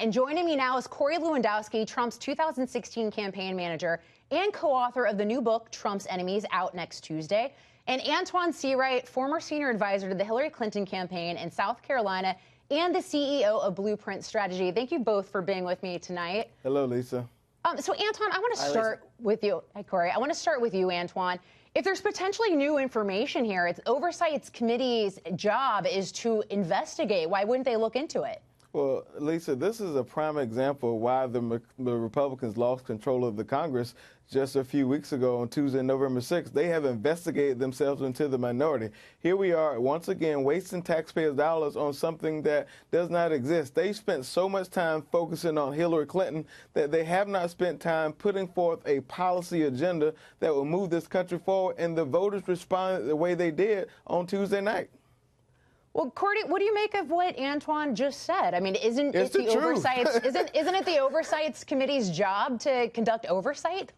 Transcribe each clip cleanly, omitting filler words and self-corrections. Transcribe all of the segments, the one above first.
And joining me now is Corey Lewandowski, Trump's 2016 campaign manager and co-author of the new book, Trump's Enemies, out next Tuesday. And Antoine Seawright, former senior advisor to the Hillary Clinton campaign in South Carolina and the CEO of Blueprint Strategy. Thank you both for being with me tonight. Hello, Lisa. So, Antoine, I want to start with you. Hi, Corey. I want to start with you, Antoine. If there's potentially new information here, it's Oversight Committee's job is to investigate. Why wouldn't they look into it? Well, Lisa, this is a prime example of why the Republicans lost control of the Congress just a few weeks ago on Tuesday, November 6th. They have investigated themselves into the minority. Here we are, once again, wasting taxpayers' dollars on something that does not exist. They spent so much time focusing on Hillary Clinton that they have not spent time putting forth a policy agenda that will move this country forward, and the voters responded the way they did on Tuesday night. Well, Corey, what do you make of what Antoine just said? I mean, isn't it the Oversight Committee's job to conduct oversight?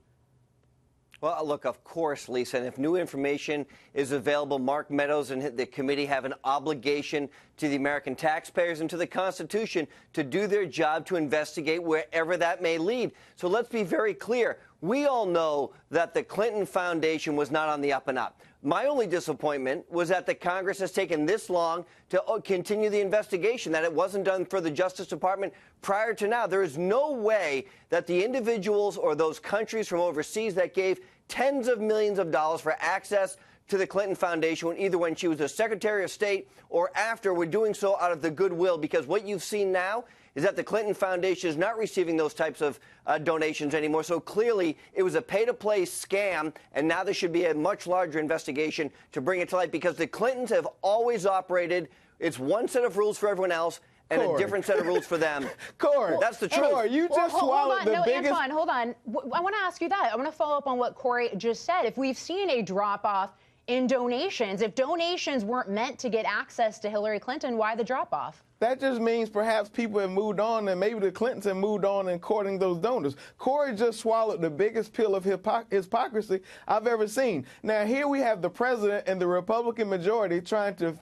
Well, look, of course, Lisa, and if new information is available, Mark Meadows and the committee have an obligation to the American taxpayers and to the Constitution to do their job to investigate wherever that may lead. So let's be very clear. We all know that the Clinton Foundation was not on the up and up. My only disappointment was that the Congress has taken this long to continue the investigation, that it wasn't done for the Justice Department prior to now. There is no way that the individuals or those countries from overseas that gave tens of millions of dollars for access to the Clinton Foundation, either when she was the Secretary of State or after, were doing so out of the goodwill, because what you've seen now is that the Clinton Foundation is not receiving those types of donations anymore. So clearly it was a pay-to-play scam, and now there should be a much larger investigation to bring it to light, because the Clintons have always operated, it's one set of rules for everyone else and a different set of rules for them. Corey, that's the truth. Corey, you just swallowed the biggest... Antoine, hold on. I want to ask you that. I want to follow up on what Corey just said. If we've seen a drop-off in donations, if donations weren't meant to get access to Hillary Clinton, why the drop-off? That just means perhaps people have moved on, and maybe the Clintons have moved on in courting those donors. Corey just swallowed the biggest pill of hypocrisy I've ever seen. Now, here we have the president and the Republican majority trying to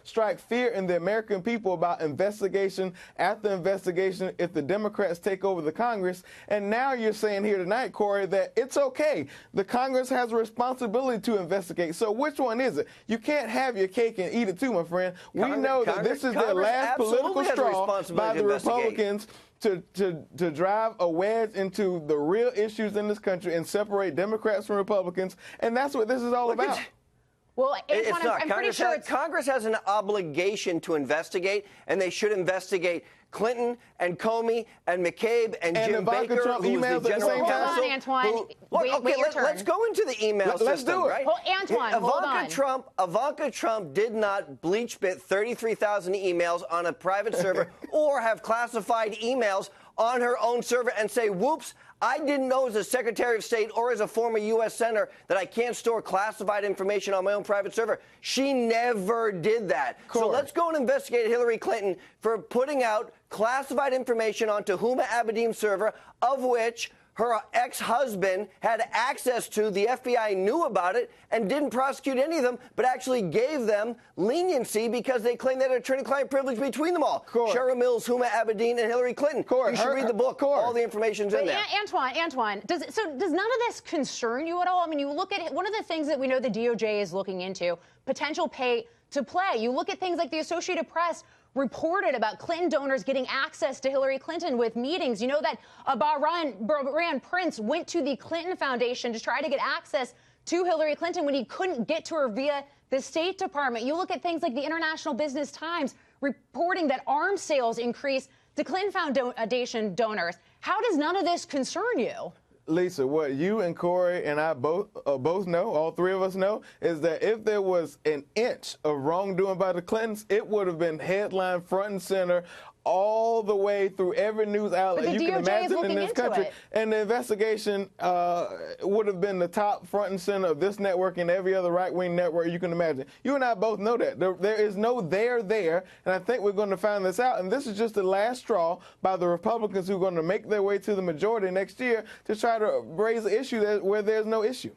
strike fear in the American people about investigation after investigation if the Democrats take over the Congress. And now you're saying here tonight, Corey, that it's okay. The Congress has a responsibility to investigate. So which one is it? You can't have your cake and eat it too, my friend. We know that this is their last political straw by the Republicans to drive a wedge into the real issues in this country and separate Democrats from Republicans, and that's what this is all about. Well, Antoine, I'm pretty sure Congress has an obligation to investigate, and they should investigate Clinton and Comey and McCabe and Jim Baker, Trump who was the general counsel. Hold on, Antoine. Wait your turn. Let's go into the email system. Let's do it. Right? Well, Antoine, hold on. Ivanka Trump did not bleach bit 33,000 emails on a private server or have classified emails on her own server and say, whoops, I didn't know as a Secretary of State or as a former U.S. Senator that I can't store classified information on my own private server. She never did that. So let's go and investigate Hillary Clinton for putting out classified information onto Huma Abedin's server, of which her ex-husband had access to. The FBI knew about it and didn't prosecute any of them, but actually gave them leniency because they claimed they had attorney-client privilege between them all. Cheryl Mills, Huma Abedin, and Hillary Clinton. You should read the book. All the information's in there. Antoine, does none of this concern you at all? I mean, you look at it, one of the things that we know the DOJ is looking into, potential pay to play. You look at things like the Associated Press reported about Clinton donors getting access to Hillary Clinton with meetings. You know that Bahrain Prince went to the Clinton Foundation to try to get access to Hillary Clinton when he couldn't get to her via the State Department. You look at things like the International Business Times reporting that arms sales increased to Clinton Foundation donors. How does none of this concern you? Lisa, what you and Corey and I both know, all three of us know, is that if there was an inch of wrongdoing by the Clintons, it would have been headline front and center all the way through every news outlet you can imagine in this country. And the investigation would have been the top front and center of this network and every other right-wing network you can imagine. You and I both know that. There is no there, and I think we're going to find this out. And this is just the last straw by the Republicans who are going to make their way to the majority next year to try to raise an issue where there's no issue.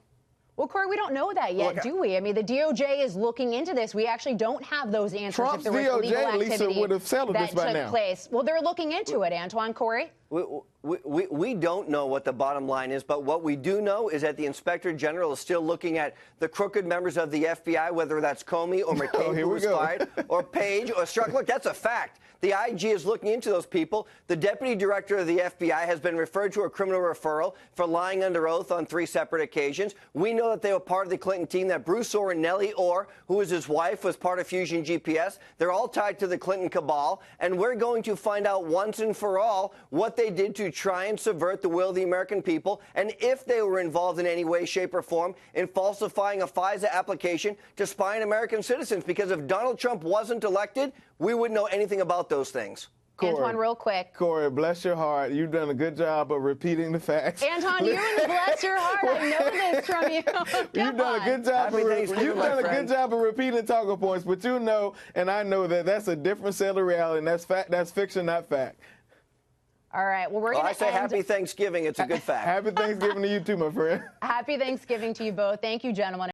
Well, Corey, we don't know that yet, do we? I mean, the DOJ is looking into this. We actually don't have those answers. Trump's if there was legal DOJ, Lisa, activity would have settled that this by took now. place. Well, they're looking into it, Antoine. Corey? We don't know what the bottom line is, but what we do know is that the Inspector General is still looking at the crooked members of the FBI, whether that's Comey or McCain, who was fired, or Page or Strzok. Look, that's a fact. The IG is looking into those people. The Deputy Director of the FBI has been referred to a criminal referral for lying under oath on 3 separate occasions. We know that they were part of the Clinton team, that Bruce Orr and Nellie Orr, who was his wife, was part of Fusion GPS. They're all tied to the Clinton cabal, and we're going to find out once and for all what they did to try and subvert the will of the American people, and if they were involved in any way, shape, or form in falsifying a FISA application to spy on American citizens. Because if Donald Trump wasn't elected, we wouldn't know anything about those things. Corey, Antoine, real quick. Corey, bless your heart. You've done a good job of repeating the facts. Antoine, you and bless your heart. I know this from you. You've done a good job. Good job of repeating talking points, but you know, and I know that that's a different set of reality, and that's fact. That's fiction, not fact. All right. Well, we're going to I say happy Thanksgiving. It's a good fact. Happy Thanksgiving to you too, my friend. Happy Thanksgiving to you both. Thank you, gentlemen.